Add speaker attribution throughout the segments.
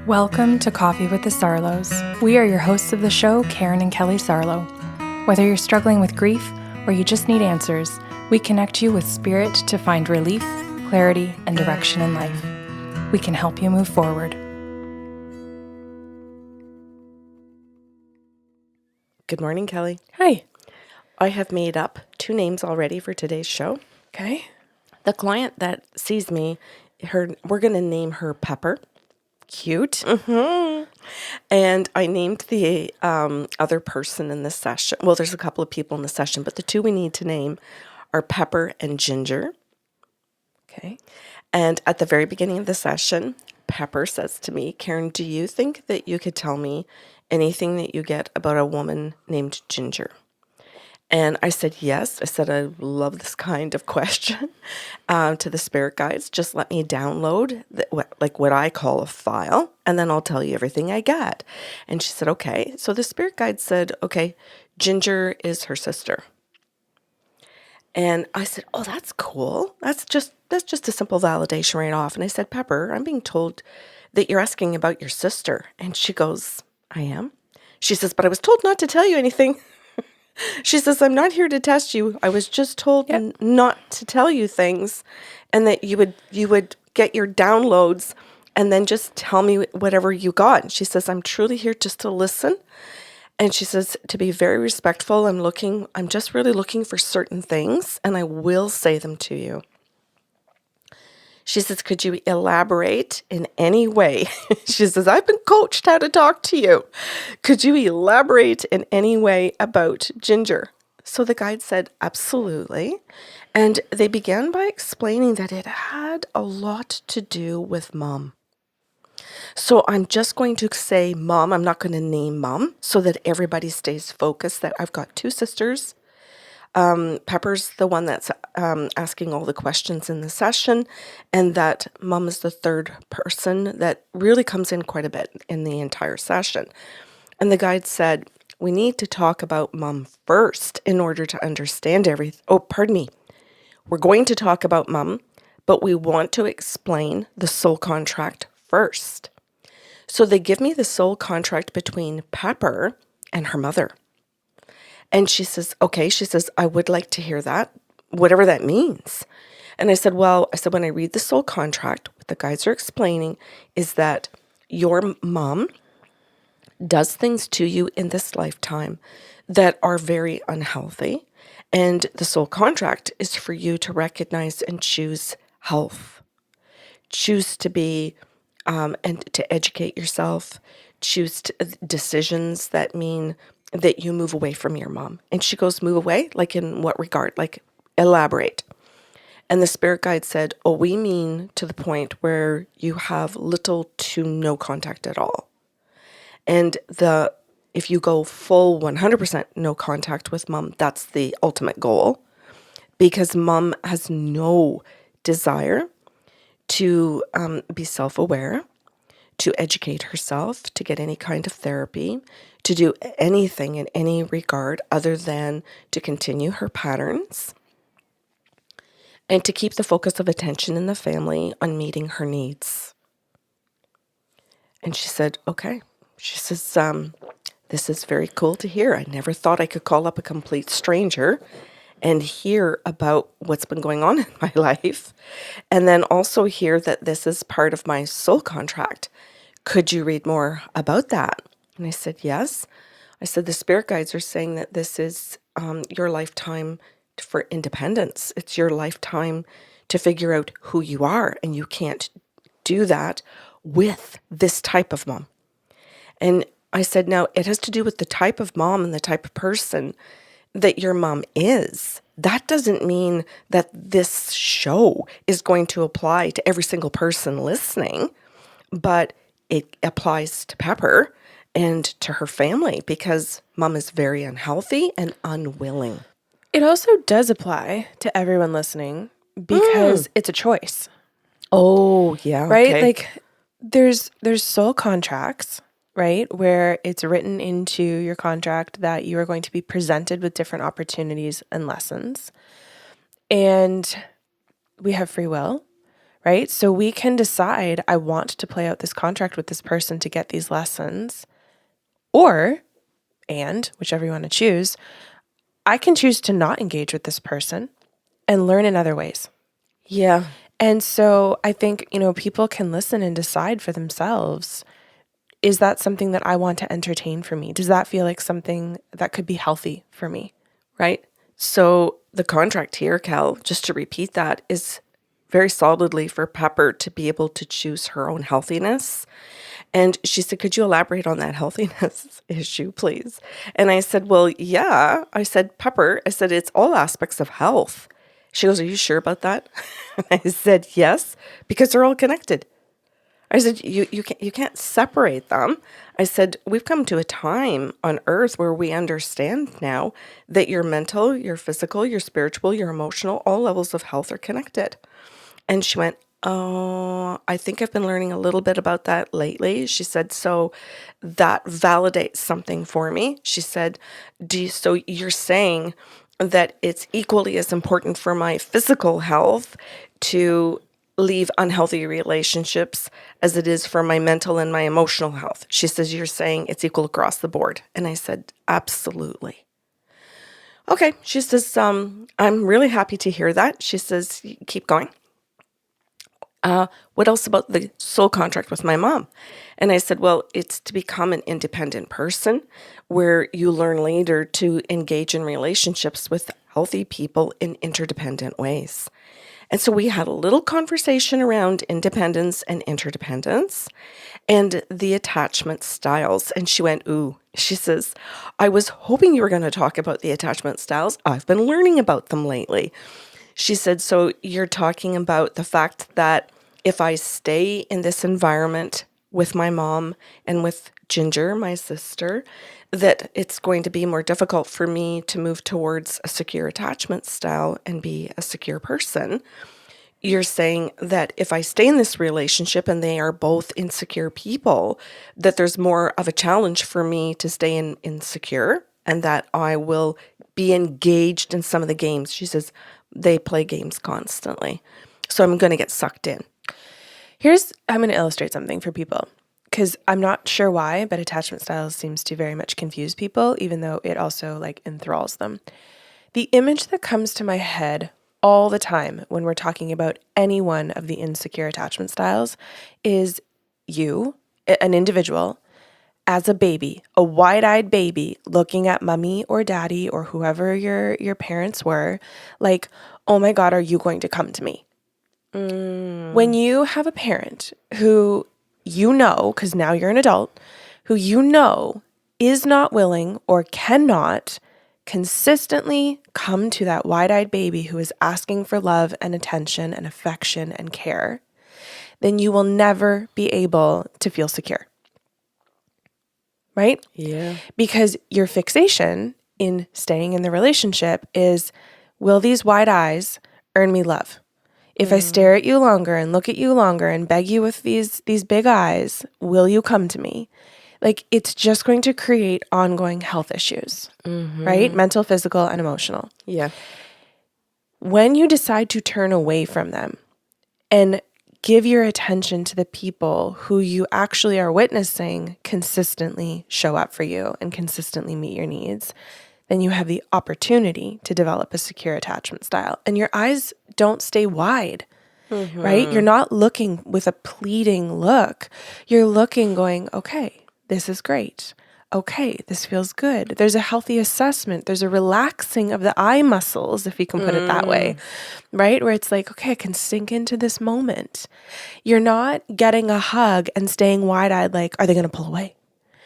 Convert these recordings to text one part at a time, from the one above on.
Speaker 1: Welcome to Coffee with the Sarlos. We are your hosts of the show, Karen and Kelly Sarlo. Whether you're struggling with grief or you just need answers, we connect you with spirit to find relief, clarity, and direction in life. We can help you move forward.
Speaker 2: Good morning, Kelly.
Speaker 1: Hi.
Speaker 2: I have made up 2 names already for today's show.
Speaker 1: Okay.
Speaker 2: The client that sees me, we're going to name her Pepper.
Speaker 1: Cute.
Speaker 2: And I named the other person in the session. Well, there's a couple of people in the session, but the 2 we need to name are Pepper and Ginger.
Speaker 1: Okay.
Speaker 2: And at the very beginning of the session, Pepper says to me, Karen, do you think that you could tell me anything that you get about a woman named Ginger? And I said, yes. I said, I love this kind of question to the spirit guides. Just let me download what I call a file, and then I'll tell you everything I got. And she said, okay. So the spirit guide said, okay, Ginger is her sister. And I said, oh, that's cool. That's just a simple validation right off. And I said, Pepper, I'm being told that you're asking about your sister. And she goes, I am. She says, but I was told not to tell you anything. She says, I'm not here to test you. I was just told not to tell you things, and that you would get your downloads and then just tell me whatever you got. And she says, I'm truly here just to listen. And she says, to be very respectful, I'm just really looking for certain things, and I will say them to you. She says, could you elaborate in any way? She says, I've been coached how to talk to you. Could you elaborate in any way about Ginger? So the guide said, absolutely. And they began by explaining that it had a lot to do with Mom. So I'm just going to say Mom. I'm not going to name Mom so that everybody stays focused that I've got 2 sisters. Pepper's the one that's asking all the questions in the session, and that Mom is the 3rd person that really comes in quite a bit in the entire session. And the guide said, we need to talk about Mom first in order to understand everything. Oh, pardon me. We're going to talk about Mom, but we want to explain the soul contract first. So they give me the soul contract between Pepper and her mother. And she says, okay, I would like to hear that, whatever that means. And I said, when I read the soul contract, what the guides are explaining is that your mom does things to you in this lifetime that are very unhealthy. And the soul contract is for you to recognize and choose health. Choose to be, and to educate yourself. Choose decisions that mean that you move away from your mom. And she goes, move away? Like in what regard? Like elaborate. And the spirit guide said, oh, we mean to the point where you have little to no contact at all. And if you go full 100% no contact with Mom, that's the ultimate goal, because Mom has no desire to be self-aware, to educate herself, to get any kind of therapy, to do anything in any regard other than to continue her patterns and to keep the focus of attention in the family on meeting her needs. And she said, okay. She says, this is very cool to hear. I never thought I could call up a complete stranger and hear about what's been going on in my life. And then also hear that this is part of my soul contract. Could you read more about that? And I said, yes. I said, the spirit guides are saying that this is your lifetime for independence. It's your lifetime to figure out who you are. And you can't do that with this type of mom. And I said, now it has to do with the type of mom and the type of person that your mom is. That doesn't mean that this show is going to apply to every single person listening, but it applies to Pepper and to her family because Mom is very unhealthy and unwilling.
Speaker 3: It also does apply to everyone listening because it's a choice.
Speaker 2: Oh, yeah.
Speaker 3: Right?
Speaker 2: Okay.
Speaker 3: Like there's soul contracts, right? Where it's written into your contract that you are going to be presented with different opportunities and lessons. And we have free will, right? So we can decide, I want to play out this contract with this person to get these lessons, and whichever you want to choose, I can choose to not engage with this person and learn in other ways.
Speaker 2: Yeah.
Speaker 3: And so I think, people can listen and decide for themselves, is that something that I want to entertain for me? Does that feel like something that could be healthy for me?
Speaker 2: Right. So the contract here, Cal, just to repeat that, is very solidly for Pepper to be able to choose her own healthiness. And she said, could you elaborate on that healthiness issue, please? And I said, well, yeah. I said, Pepper, I said, it's all aspects of health. She goes, are you sure about that? I said, yes, because they're all connected. I said, you can't separate them. I said, we've come to a time on earth where we understand now that your mental, your physical, your spiritual, your emotional, all levels of health are connected. And she went, oh, I think I've been learning a little bit about that lately. She said, so that validates something for me. She said, so you're saying that it's equally as important for my physical health to leave unhealthy relationships as it is for my mental and my emotional health. She says, you're saying it's equal across the board. And I said, absolutely. Okay. She says, I'm really happy to hear that. She says, keep going. What else about the soul contract with my mom? And I said, well, it's to become an independent person where you learn later to engage in relationships with healthy people in interdependent ways. And so we had a little conversation around independence and interdependence and the attachment styles. And she went, ooh, she says, I was hoping you were going to talk about the attachment styles. I've been learning about them lately. She said, so you're talking about the fact that if I stay in this environment with my mom and with Ginger, my sister, that it's going to be more difficult for me to move towards a secure attachment style and be a secure person. You're saying that if I stay in this relationship and they are both insecure people, that there's more of a challenge for me to stay insecure and that I will be engaged in some of the games. She says they play games constantly. So I'm going to get sucked in.
Speaker 3: I'm going to illustrate something for people because I'm not sure why, but attachment styles seems to very much confuse people, even though it also enthralls them. The image that comes to my head all the time when we're talking about any one of the insecure attachment styles is you, an individual, as a baby, a wide-eyed baby looking at mommy or daddy or whoever your parents were, like, oh my God, are you going to come to me? When you have a parent who because now you're an adult, who is not willing or cannot consistently come to that wide-eyed baby who is asking for love and attention and affection and care, then you will never be able to feel secure. Right?
Speaker 2: Yeah.
Speaker 3: Because your fixation in staying in the relationship is, will these wide eyes earn me love? If I stare at you longer and look at you longer and beg you with these big eyes, will you come to me? It's just going to create ongoing health issues, right? Mental, physical, and emotional.
Speaker 2: Yeah.
Speaker 3: When you decide to turn away from them and give your attention to the people who you actually are witnessing consistently show up for you and consistently meet your needs, then you have the opportunity to develop a secure attachment style. And your eyes don't stay wide, right? You're not looking with a pleading look. You're looking going, okay, this is great. Okay, this feels good. There's a healthy assessment. There's a relaxing of the eye muscles, if you can put it that way, right? Where it's like, okay, I can sink into this moment. You're not getting a hug and staying wide-eyed like, are they going to pull away?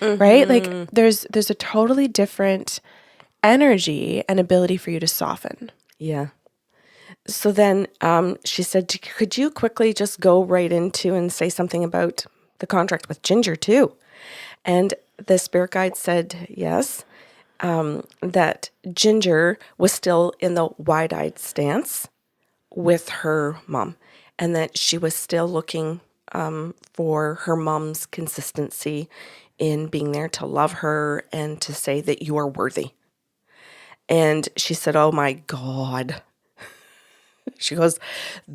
Speaker 3: Right? There's a totally different energy and ability for you to soften.
Speaker 2: Yeah. So then she said, could you quickly just go right into and say something about the contract with Ginger too? And the spirit guide said yes, that Ginger was still in the wide-eyed stance with her mom and that she was still looking for her mom's consistency in being there to love her and to say that you are worthy. And she said, oh my God. She goes,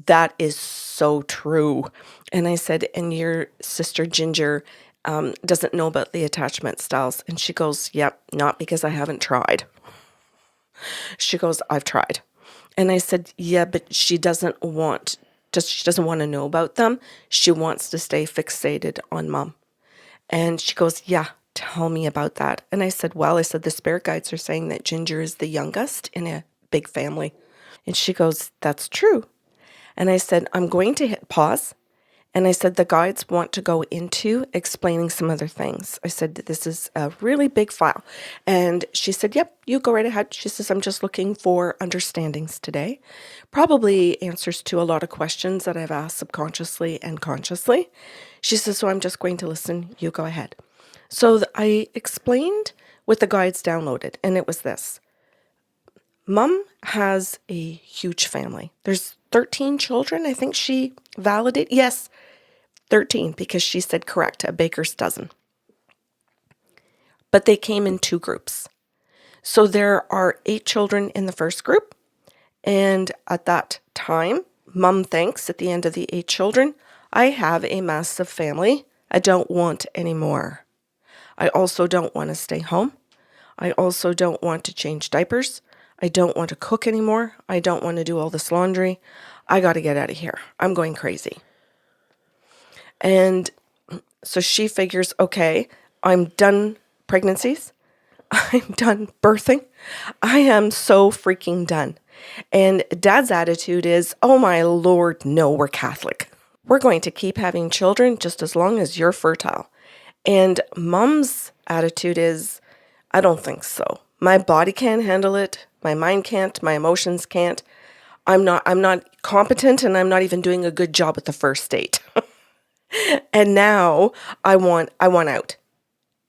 Speaker 2: that is so true. And I said, and your sister Ginger doesn't know about the attachment styles. And she goes, yep, not because I haven't tried. She goes, I've tried. And I said, yeah, but she doesn't want to know about them. She wants to stay fixated on mom. And she goes, yeah, tell me about that. And I said, well, the spirit guides are saying that Ginger is the youngest in a big family. And she goes, that's true. And I said, I'm going to hit pause. And I said, the guides want to go into explaining some other things. I said, this is a really big file. And she said, yep, you go right ahead. She says, I'm just looking for understandings today. Probably answers to a lot of questions that I've asked subconsciously and consciously. She says, so I'm just going to listen. You go ahead. So I explained what the guides downloaded. And it was this. Mom has a huge family. There's 13 children. I think she validated. Yes, 13, because she said correct, a baker's dozen. But they came in 2 groups. So there are 8 children in the first group. And at that time, Mom thinks at the end of the 8 children, I have a massive family. I don't want any more. I also don't want to stay home. I also don't want to change diapers. I don't want to cook anymore. I don't want to do all this laundry. I got to get out of here. I'm going crazy. And so she figures, okay, I'm done pregnancies. I'm done birthing. I am so freaking done. And Dad's attitude is, oh my Lord, no, we're Catholic. We're going to keep having children just as long as you're fertile. And Mom's attitude is, I don't think so. My body can't handle it. My mind can't. My emotions can't. I'm not competent, and I'm not even doing a good job at the first date. And now I want out.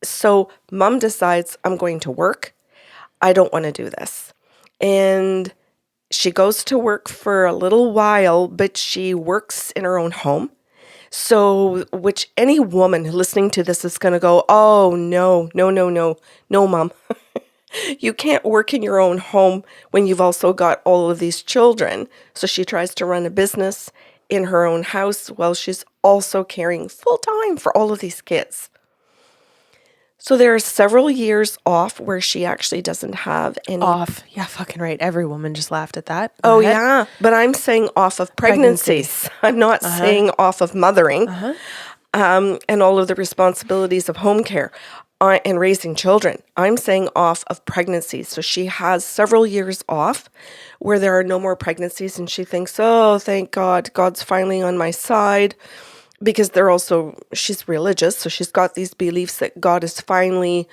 Speaker 2: So Mom decides, I'm going to work. I don't want to do this. And she goes to work for a little while, but she works in her own home. So, which any woman listening to this is going to go, oh, no, Mom. You can't work in your own home when you've also got all of these children. So she tries to run a business in her own house while she's also caring full time for all of these kids. So there are several years off where she actually doesn't have any.
Speaker 3: Off. Yeah, fucking right. Every woman just laughed at that.
Speaker 2: Go ahead. Yeah. But I'm saying off of pregnancies. I'm not saying off of mothering and all of the responsibilities of home care and raising children. I'm saying off of pregnancies. So she has several years off where there are no more pregnancies. And she thinks, oh, thank God. God's finally on my side. Because she's religious, so she's got these beliefs that God is finally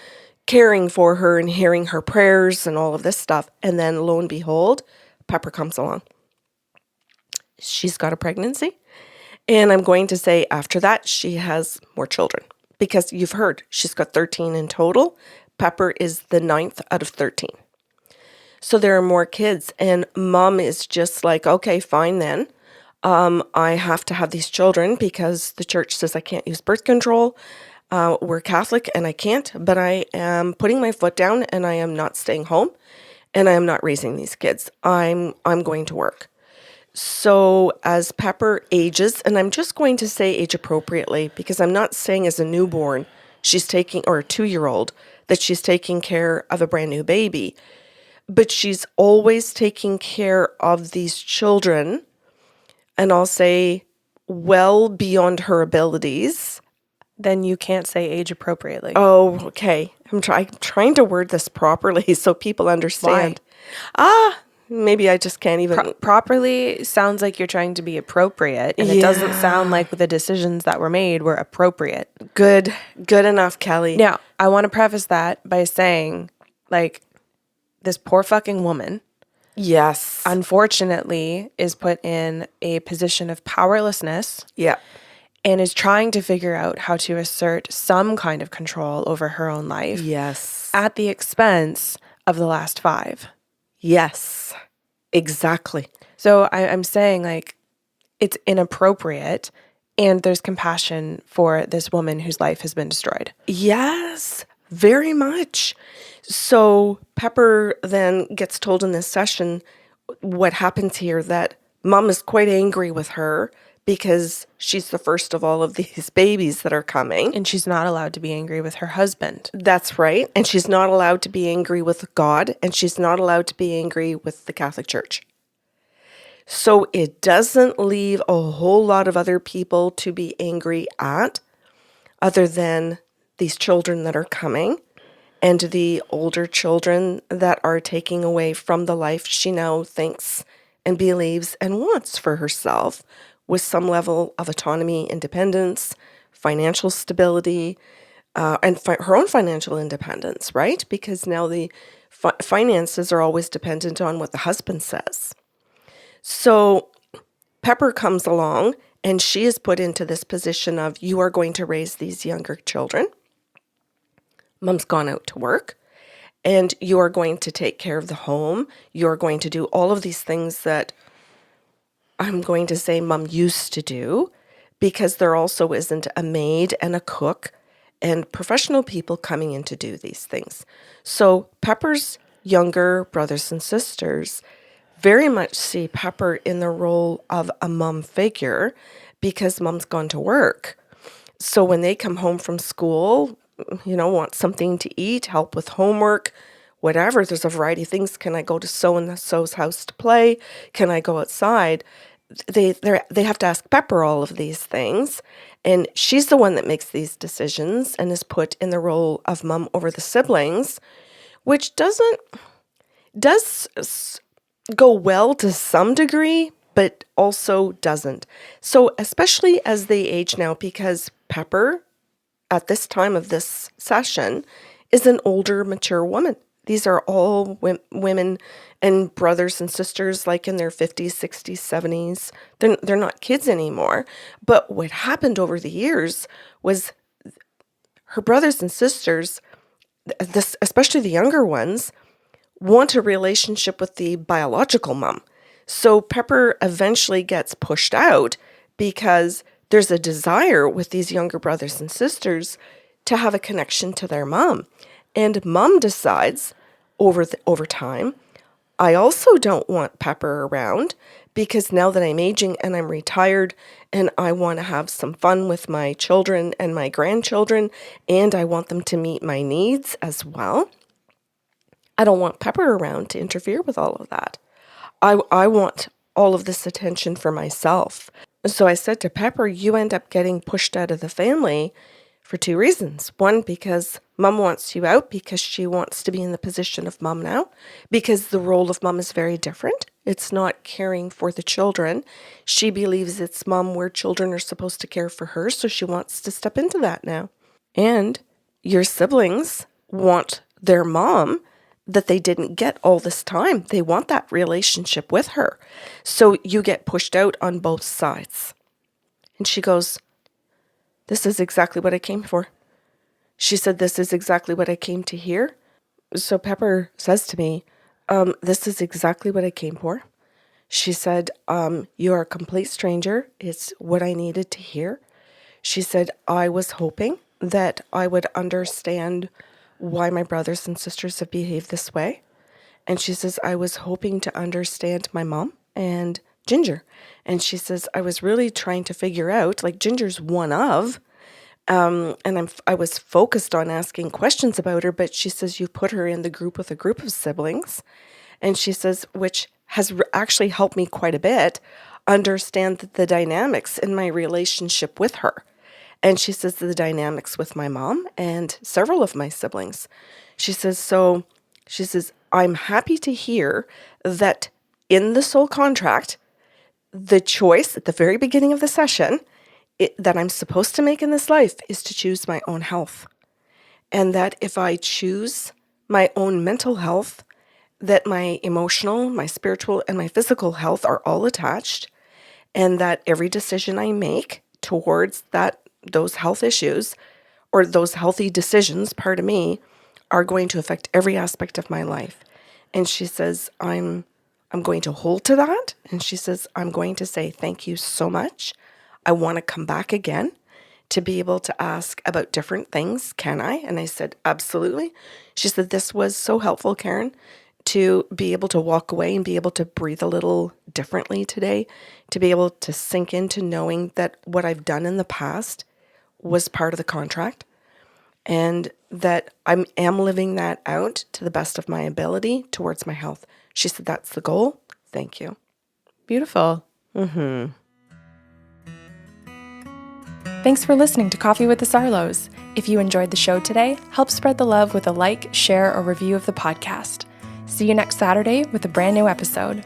Speaker 2: caring for her and hearing her prayers and all of this stuff. And then lo and behold, Pepper comes along. She's got a pregnancy. And I'm going to say after that, she has more children. Because you've heard, she's got 13 in total. Pepper is the 9th out of 13. So there are more kids. And Mom is just like, okay, fine then. I have to have these children because the church says I can't use birth control. We're Catholic and I can't, but I am putting my foot down and I am not staying home and I am not raising these kids. I'm going to work. So as Pepper ages, and I'm just going to say age appropriately because I'm not saying as a newborn she's taking, or a 2-year-old, that she's taking care of a brand new baby, but she's always taking care of these children. And I'll say, well beyond her abilities.
Speaker 3: Then you can't say age appropriately.
Speaker 2: Oh, okay. I'm trying to word this properly so people understand.
Speaker 3: Why?
Speaker 2: Maybe I just can't even.
Speaker 3: Properly sounds like you're trying to be appropriate. And it doesn't sound like the decisions that were made were appropriate.
Speaker 2: Good enough, Kelly.
Speaker 3: Now, I want to preface that by saying, like, this poor fucking woman.
Speaker 2: Yes.
Speaker 3: Unfortunately, is put in a position of powerlessness.
Speaker 2: Yeah.
Speaker 3: And is trying to figure out how to assert some kind of control over her own life.
Speaker 2: Yes.
Speaker 3: At the expense of the last 5.
Speaker 2: Yes. Exactly.
Speaker 3: So I'm saying, like, it's inappropriate and there's compassion for this woman whose life has been destroyed.
Speaker 2: Yes. Very much. So Pepper then gets told in this session what happens here, that Mom is quite angry with her because she's the first of all of these babies that are coming.
Speaker 3: And she's not allowed to be angry with her husband.
Speaker 2: That's right. And she's not allowed to be angry with God, and she's not allowed to be angry with the Catholic Church. So it doesn't leave a whole lot of other people to be angry at other than these children that are coming and the older children that are taking away from the life she now thinks and believes and wants for herself, with some level of autonomy, independence, financial stability, and her own financial independence, right? Because now the finances are always dependent on what the husband says. So Pepper comes along and she is put into this position of, you are going to raise these younger children. Mom's gone out to work and you are going to take care of the home. You're going to do all of these things that I'm going to say Mom used to do, because there also isn't a maid and a cook and professional people coming in to do these things. So Pepper's younger brothers and sisters very much see Pepper in the role of a mom figure because Mom's gone to work. So when they come home from school, want something to eat, help with homework, whatever, there's a variety of things. Can I go to so-and-so's house to play? Can I go outside? They have to ask Pepper all of these things. And she's the one that makes these decisions and is put in the role of mom over the siblings, which does go well to some degree, but also doesn't. So especially as they age now, because Pepper, at this time of this session, is an older, mature woman. These are all women and brothers and sisters like in their 50s, 60s, 70s. They're not kids anymore. But what happened over the years was her brothers and sisters, especially the younger ones, want a relationship with the biological mom. So Pepper eventually gets pushed out because there's a desire with these younger brothers and sisters to have a connection to their mom. And mom decides over time, I also don't want Pepper around, because now that I'm aging and I'm retired and I want to have some fun with my children and my grandchildren, and I want them to meet my needs as well, I don't want Pepper around to interfere with all of that. I want all of this attention for myself. So I said to Pepper, you end up getting pushed out of the family for two reasons. One, because mom wants you out because she wants to be in the position of mom now, because the role of mom is very different. It's not caring for the children. She believes it's mom where children are supposed to care for her, so she wants to step into that now. And your siblings want their mom that they didn't get all this time. They want that relationship with her. So you get pushed out on both sides. And she goes, this is exactly what I came for. She said, this is exactly what I came to hear. So Pepper says to me, this is exactly what I came for. She said, you are a complete stranger. It's what I needed to hear. She said, I was hoping that I would understand why my brothers and sisters have behaved this way. And she says, I was hoping to understand my mom and Ginger. And she says, I was really trying to figure out, like, Ginger's one of, and I was focused on asking questions about her, but she says, you put her in the group with a group of siblings. And she says, which has actually helped me quite a bit understand the dynamics in my relationship with her. And she says the dynamics with my mom and several of my siblings. She says, I'm happy to hear that in the soul contract, the choice at the very beginning of the session that I'm supposed to make in this life is to choose my own health. And that if I choose my own mental health, that my emotional, my spiritual, and my physical health are all attached, and that every decision I make towards those health issues or those healthy decisions, pardon me, are going to affect every aspect of my life. And she says, I'm going to hold to that. And she says, I'm going to say, thank you so much. I want to come back again to be able to ask about different things. Can I? And I said, absolutely. She said, this was so helpful, Karen. to be able to walk away and be able to breathe a little differently today, to be able to sink into knowing that what I've done in the past was part of the contract and that I am living that out to the best of my ability towards my health. She said, that's the goal. Thank you.
Speaker 3: Beautiful.
Speaker 1: Thanks for listening to Coffee with the Sarlos. If you enjoyed the show today, help spread the love with a like, share, or review of the podcast. See you next Saturday with a brand new episode.